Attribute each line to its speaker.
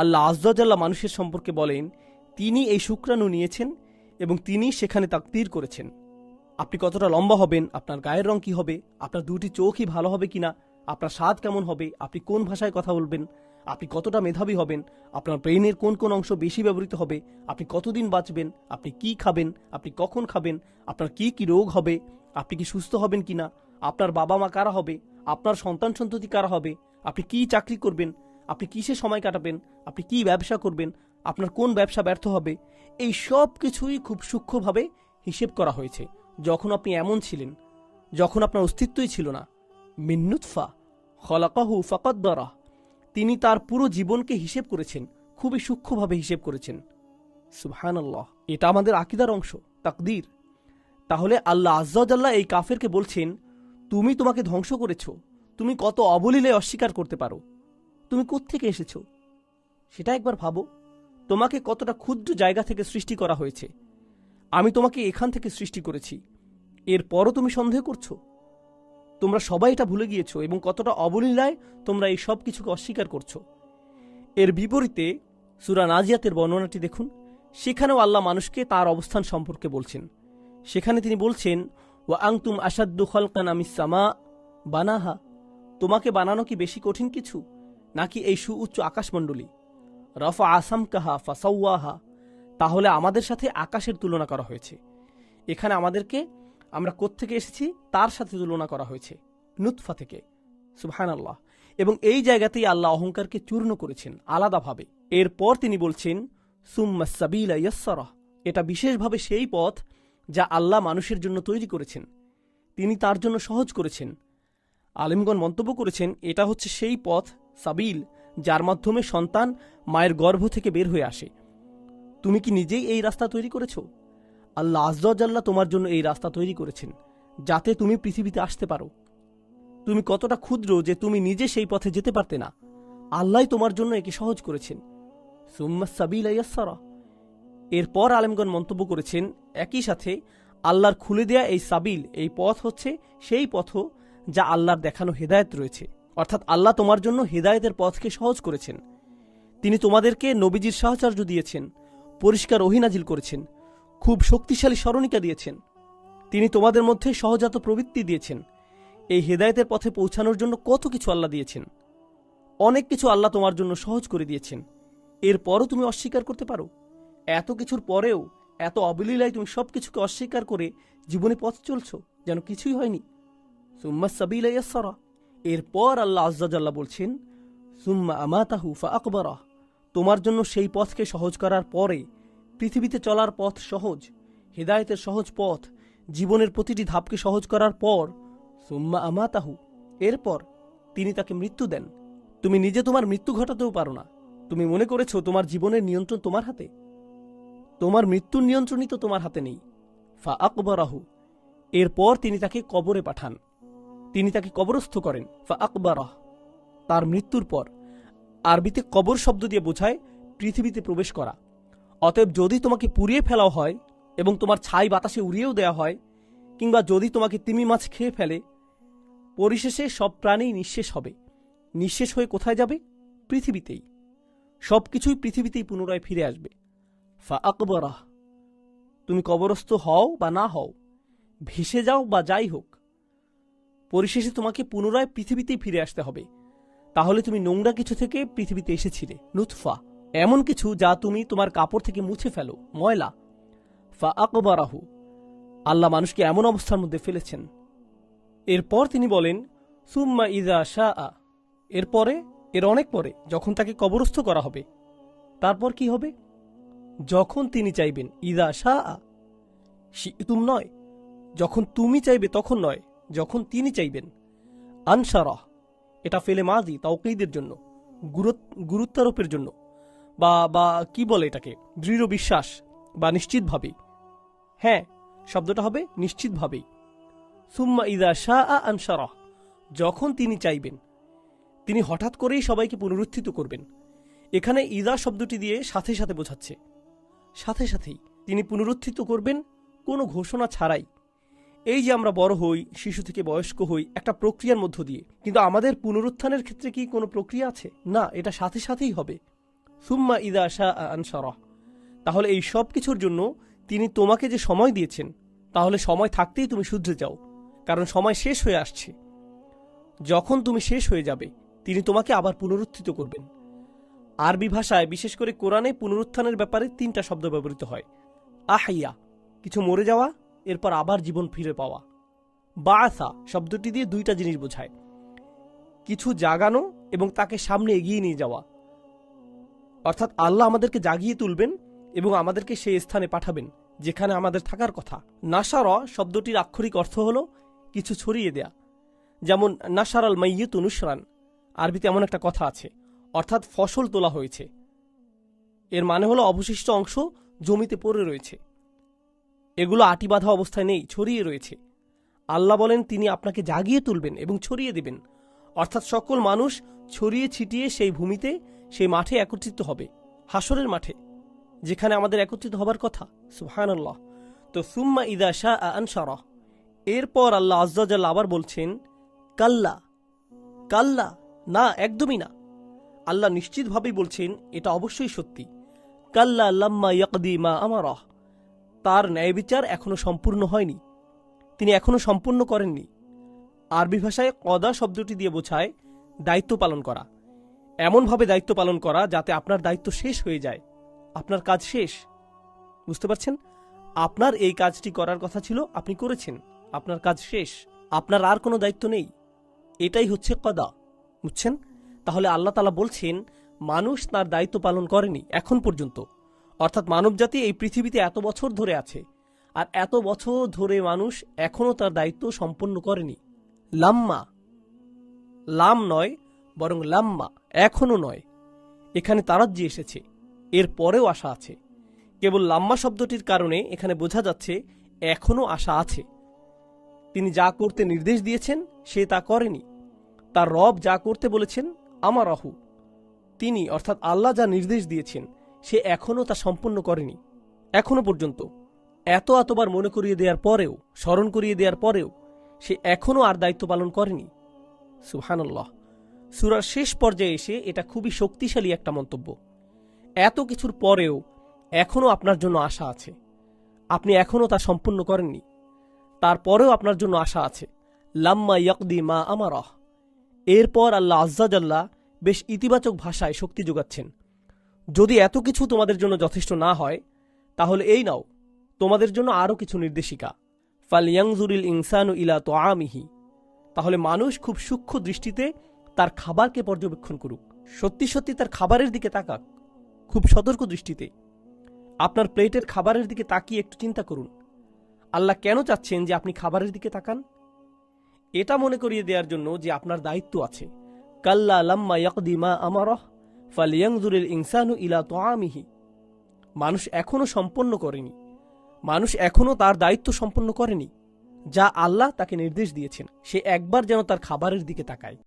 Speaker 1: আল্লাহ আয্যা ওয়া জাল্লা মানুষের সম্পর্কে বলেন, তিনি এই শুক্রাণু নিয়েছেন এবং তিনি সেখানে তাকদীর করেছেন আপনি কতটা লম্বা হবেন, আপনার গায়ের রং কি হবে, আপনার দুটি চোখই ভালো হবে কিনা, আপনার স্বাদ কেমন হবে, আপনি কোন ভাষায় কথা বলবেন, আপনি কতটা মেধাবী হবেন, আপনার ব্রেইনের কোন কোন অংশ বেশি ব্যবহৃত হবে, আপনি কতদিন বাঁচবেন, আপনি কি খাবেন, আপনি কখন খাবেন, আপনার কি কি রোগ হবে, আপনি কি সুস্থ হবেন কিনা, আপনার বাবা মা কারা হবে, আপনার সন্তান সন্ততি কারা হবে, আপনি কি চাকরি করবেন, আপনি কিসে সময় কাটাবেন, আপনি কি ব্যবসা করবেন, আপনার কোন ব্যবসা ব্যর্থ হবে, এই সব কিছুই খুব সূক্ষ্মভাবে হিসেব করা হয়েছে। যখন আপনি এমন ছিলেন, যখন আপনার অস্তিত্বই ছিল না। মিন নুতফা খলাকাহু ফাকাদ্দারাহ, তিনি তার পুরো জীবনকে হিসেব করেছেন, খুবই সূক্ষ্মভাবে হিসেব করেছেন। সুবহানাল্লাহ, এটা আমাদের আকীদার অংশ, তাকদীর। তাহলে আল্লাহ আয্যা ওয়া জাল্লা এই কাফেরকে বলছেন, তুমি তোমাকে ধ্বংস করেছো, তুমি কত অবলীলায় অস্বীকার করতে পারো, তুমি কোত্থেকে এসেছো সেটা একবার ভাবো। তোমাকে কতটা ক্ষুদ্র জায়গা থেকে সৃষ্টি করা হয়েছে, আমি তোমাকে এখান থেকে সৃষ্টি করেছি, এরপরও তুমি সন্দেহ করছো। তোমরা সবাই এটা ভুলে গিয়েছো এবং কতটা অবলীলায় তোমরা এই সব কিছুকে অস্বীকার করছো। এর বিপরীতে সূরা নাজিয়াতের বর্ণনাটি দেখুন, সেখানেও আল্লাহ মানুষকে তার অবস্থান সম্পর্কে বলছেন। সেখানে তিনি বলছেন, ওয়া আনতুম আশাদ্দু খালকান আমিস সামা বানাহা, তোমাকে বানানো কি বেশি কঠিন কিছু, নাকি এই সুউচ্চ আকাশমণ্ডলী। রাফা আসামকাহা ফাসাওয়াহা, তাহলে আমাদের সাথে আকাশের তুলনা করা হয়েছে। এখানে আমাদেরকে আমরা কোত্থেকে এসেছি তার সাথে তুলনা করা হয়েছে, নুতফা থেকে। সুবহানাল্লাহ। এবং এই জায়গাতেই আল্লাহ অহংকারকে চূর্ণ করেছেন আলাদাভাবে। এরপর তিনি বলছেন, সুম্মা সাবিলা ইয়াসসারাহ, এটা বিশেষভাবে সেই পথ যা আল্লাহ মানুষের জন্য তৈরি করেছেন, তিনি তার জন্য সহজ করেছেন। আলেমগণ মন্তব্য করেছেন, এটা হচ্ছে সেই পথ সাবিল যার মাধ্যমে সন্তান মায়ের গর্ভ থেকে বের হয়ে আসে। তুমি কি নিজেই এই রাস্তা তৈরি করেছো? আল্লাহ আয্যা ওয়া জাল্লা তোমার জন্য এই রাস্তা তৈরি করেছেন যাতে তুমি পৃথিবীতে আসতে পারো। তুমি কতটা ক্ষুদ্র যে তুমি নিজে সেই পথে যেতে পারতে না, আল্লাহই তোমার জন্য একে সহজ করেছেন। সুম্মা সাবিলা ইয়াসসারা, এরপর আলেমগণ মন্তব্য করেছেন, একই সাথে আল্লাহর খুলে দেয়া এই সাবিল, এই পথ হচ্ছে সেই পথ যা আল্লাহর দেখানো হেদায়েত রয়েছে। অর্থাৎ আল্লাহ তোমার জন্য হেদায়েতের পথকে সহজ করেছেন। তিনি তোমাদেরকে নবীজির সাহচর্য দিয়েছেন, পরিষ্কার ওহী নাজিল করেছেন, খুব শক্তিশালী স্মরণিকা দিয়েছেন। তিনি তোমাদের মধ্যে সহজাত প্রবৃত্তি দিয়েছেন। এই হেদায়েতের পথে পৌঁছানোর জন্য কত কিছু আল্লাহ দিয়েছেন, অনেক কিছু আল্লাহ তোমার জন্য সহজ করে দিয়েছেন। এরপরও তুমি অস্বীকার করতে পারো? এত কিছুর পরেও এত অবলীলায় তুমি সবকিছুকে অস্বীকার করে জীবনে পথ চলছো যেন কিছুই হয়নি। সুম্মা সাবিলা ইয়াসসারা, এরপর আল্লাহ আয্যা ওয়া জাল্লা বলছেন, সুম্মা আমাতাহু ফাআকবারাহ, তোমার জন্য সেই পথকে সহজ করার পরে, পৃথিবীতে চলার পথ সহজ, হেদায়েতের সহজ পথ, জীবনের প্রতিটি ধাপকে সহজ করার পর, সুম্মা আমাতাহু, এরপর তিনি তাকে মৃত্যু দেন। তুমি নিজে তোমার মৃত্যু ঘটাতেও পারো না। তুমি মনে করেছো তোমার জীবনের নিয়ন্ত্রণ তোমার হাতে, তোমার মৃত্যুর নিয়ন্ত্রণই তো তোমার হাতে নেই। ফাআকবারাহু, এরপর তিনি তাকে কবরে পাঠান, তিনি তাকে কবরস্থ করেন। ফাআকবারাহ, তার মৃত্যুর পর। আরবিতে কবর শব্দ দিয়ে বোঝায় পৃথিবীতে প্রবেশ করা। অতএব যদি তোমাকে পুড়িয়ে ফেলাও হয় এবং তোমার ছাই বাতাসে উড়িয়েও দেওয়া হয়, কিংবা যদি তোমাকে তিমি মাছ খেয়ে ফেলে, পরিশেষে সব প্রাণী নিঃশেষ হবে। নিঃশেষ হয়ে কোথায় যাবে? পৃথিবীতেই। সবকিছুই পৃথিবীতেই পুনরায় ফিরে আসবে। ফাআকবারাহ, তুমি কবরস্থ হও বা না হও, ভেসে যাও বা যাই হোক, পরিশেষে তোমাকে পুনরায় পৃথিবীতেই ফিরে আসতে হবে। তাহলে তুমি নোংরা কিছু থেকে পৃথিবীতে এসেছিলে, নুতফা, এমন কিছু যা তুমি তোমার কাপড় থেকে মুছে ফেলো, ময়লা। ফাআকবারাহু, আল্লাহ মানুষকে এমন অবস্থার মধ্যে ফেলেছেন। এরপর তিনি বলেন, সুম্মা ইযা শাআ, এরপরে, এর অনেক পরে, যখন তাকে কবরস্থ করা হবে, তারপর কি হবে? যখন তিনি চাইবেন। ইযা শাআ, শি'তুম নয়, যখন তুমি চাইবে তখন নয়, যখন তিনি চাইবেন। আনশারাহ, এটা ফেলে মাজি, তাওকীদের জন্য, গুরুত্বারোপের জন্য, বা কি বলে এটাকে, দৃঢ় বিশ্বাস বা নিশ্চিতভাবেই। হ্যাঁ, শব্দটা হবে নিশ্চিতভাবেই। সুম্মা ইযা শাআ আনশারাহ, যখন তিনি চাইবেন, তিনি হঠাৎ করেই সবাইকে পুনরুত্থিত করবেন। এখানে ইযা শব্দটি দিয়ে সাথে সাথে বোঝাচ্ছে, সাথে সাথেই তিনি পুনরুত্থিত করবেন, কোনো ঘোষণা ছাড়াই। এই যে আমরা বড় হই, শিশু থেকে বয়স্ক হই, একটা প্রক্রিয়ার মধ্য দিয়ে, কিন্তু আমাদের পুনরুত্থানের ক্ষেত্রে কি কোনো প্রক্রিয়া আছে? না, এটা সাথে সাথেই হবে। সুম্মা ইদা শাআ আনশারাহ। তাহলে এই সব কিছুর জন্য তিনি তোমাকে যে সময় দিয়েছেন, তাহলে সময় থাকতেই তুমি শুধরে যাও, কারণ সময় শেষ হয়ে আসছে। যখন তুমি শেষ হয়ে যাবে, তিনি তোমাকে আবার পুনরুত্থিত করবেন। আরবি ভাষায়, বিশেষ করে কোরআনে, পুনরুত্থানের ব্যাপারে 3টা শব্দ ব্যবহৃত হয়। আহইয়া, কিছু মরে যাওয়া, এরপর আবার জীবন ফিরে পাওয়া। বাআসা শব্দটি দিয়ে 2টা জিনিস বোঝায়, কিছু জাগানো এবং তাকে সামনে এগিয়ে নিয়ে যাওয়া। অর্থাৎ আল্লাহ আমাদেরকে জাগিয়ে তুলবেন এবং আমাদেরকে সেই স্থানে পাঠাবেন যেখানে আমাদের থাকার কথা। নাসারা শব্দটির আক্ষরিক অর্থ হল কিছু ছড়িয়ে দেয়া। যেমন নাসার আল মাইয়িতু নুসরান, আরবিতে এমন একটা কথা আছে, অর্থাৎ ফসল তোলা হয়েছে। এর মানে হলো অবশিষ্ট অংশ জমিতে পড়ে রয়েছে, এগুলো আটি বাঁধা অবস্থায় নেই, ছড়িয়ে রয়েছে। আল্লাহ বলেন তিনি আপনাকে জাগিয়ে তুলবেন এবং ছড়িয়ে দেবেন, অর্থাৎ সকল মানুষ ছড়িয়ে ছিটিয়ে সেই ভূমিতে, সেই মাঠে একত্রিত হবে, হাসরের মাঠে, যেখানে আমাদের একত্রিত হবার কথা। সুবহানাল্লাহ। তো সুম্মা ইদা শাআ আনশারাহ, এরপর আল্লাহ আযজা ওয়া জাল্লা আবার বলছেন কাল্লা, কাল্লা, না, একদমই না। আল্লাহ নিশ্চিতভাবেই বলছেন এটা অবশ্যই সত্যি। কাল্লা লাম্মা ইয়াকদি মা আমারাহ, তার ন্যায় বিচার এখনো সম্পূর্ণ হয়নি, তিনি এখনো সম্পূর্ণ করেননি। আরবি ভাষায় কদা শব্দটি দিয়ে বোঝায় দায়িত্ব পালন করা, এমনভাবে দায়িত্ব পালন করা যাতে আপনার দায়িত্ব শেষ হয়ে যায়, আপনার কাজ শেষ। বুঝতে পারছেন? আপনার এই কাজটি করার কথা ছিল, আপনি করেছেন, আপনার কাজ শেষ, আপনার আর কোনো দায়িত্ব নেই। এটাই হচ্ছে কদা। বুঝছেন? তাহলে আল্লাহ তাআলা বলছেন মানুষ তার দায়িত্ব পালন করেনি এখন পর্যন্ত, অর্থাৎ মানবজাতি এই পৃথিবীতে এত বছর ধরে আছে, আর এত বছর ধরে মানুষ এখনো তার দায়িত্ব সম্পন্ন করেনি। লাম্মা, লাম নয় বরং লাম্মা, এখনো নয়। এখানে তারাজ্জি এসেছে, এর পরেও আশা আছে। কেবল লাম্মা শব্দটির কারণে এখানে বোঝা যাচ্ছে এখনো আশা আছে। তিনি যা করতে নির্দেশ দিয়েছেন সে তা করেনি। তার রব যা করতে বলেছেন আমারাহু, তিনি অর্থাৎ আল্লাহ যা নির্দেশ দিয়েছেন সে এখনো তা সম্পন্ন করেনি। এখনো পর্যন্ত এতবার মনে করিয়ে দেওয়ার পরেও, স্মরণ করিয়ে দেওয়ার পরেও সে এখনো আর দায়িত্ব পালন করেনি। সুবহানাল্লাহ। সূরার শেষ পর্যায়ে এসে এটা খুবই শক্তিশালী একটা মন্তব্য। এত কিছুর পরেও এখনো আপনার জন্য আশা আছে, আপনি এখনো তা সম্পূর্ণ করেননি, তারপরেও আপনার জন্য আশা আছে। লাম্মা ইয়াকদি মা আমারাহ, এরপর আল্লাহ আযজা ওয়া জাল্লা বেশ ইতিবাচক ভাষায় শক্তি যোগাচ্ছেন। যদি এত কিছু তোমাদের জন্য যথেষ্ট না হয়, তাহলে এই নাও তোমাদের জন্য আরও কিছু নির্দেশিকা। ফালইয়ানজুরিল ইনসানু ইলা তুআমিহি, তাহলে মানুষ খুব সূক্ষ্ম দৃষ্টিতে তার খাবারকে পর্যবেক্ষণ করুক, সত্যি সত্যি তার খাবারের দিকে তাকাক, খুব সতর্ক দৃষ্টিতে। আপনার প্লেটের খাবারের দিকে তাকিয়ে একটু চিন্তা করুন, আল্লাহ কেন চাচ্ছেন যে আপনি খাবারের দিকে তাকান? এটা মনে করিয়ে দেওয়ার জন্য যে আপনার দায়িত্ব আছে। কাল্লা লাম্মা ইয়াকদি মা আমারাহ ফালইয়ানজুরিল ইনসানু ইলা তুআমিহি, মানুষ এখনো সম্পন্ন করেনি, মানুষ এখনো তার দায়িত্ব সম্পন্ন করেনি যা আল্লাহ তাকে নির্দেশ দিয়েছেন। সে একবার যেন তার খাবারের দিকে তাকায়।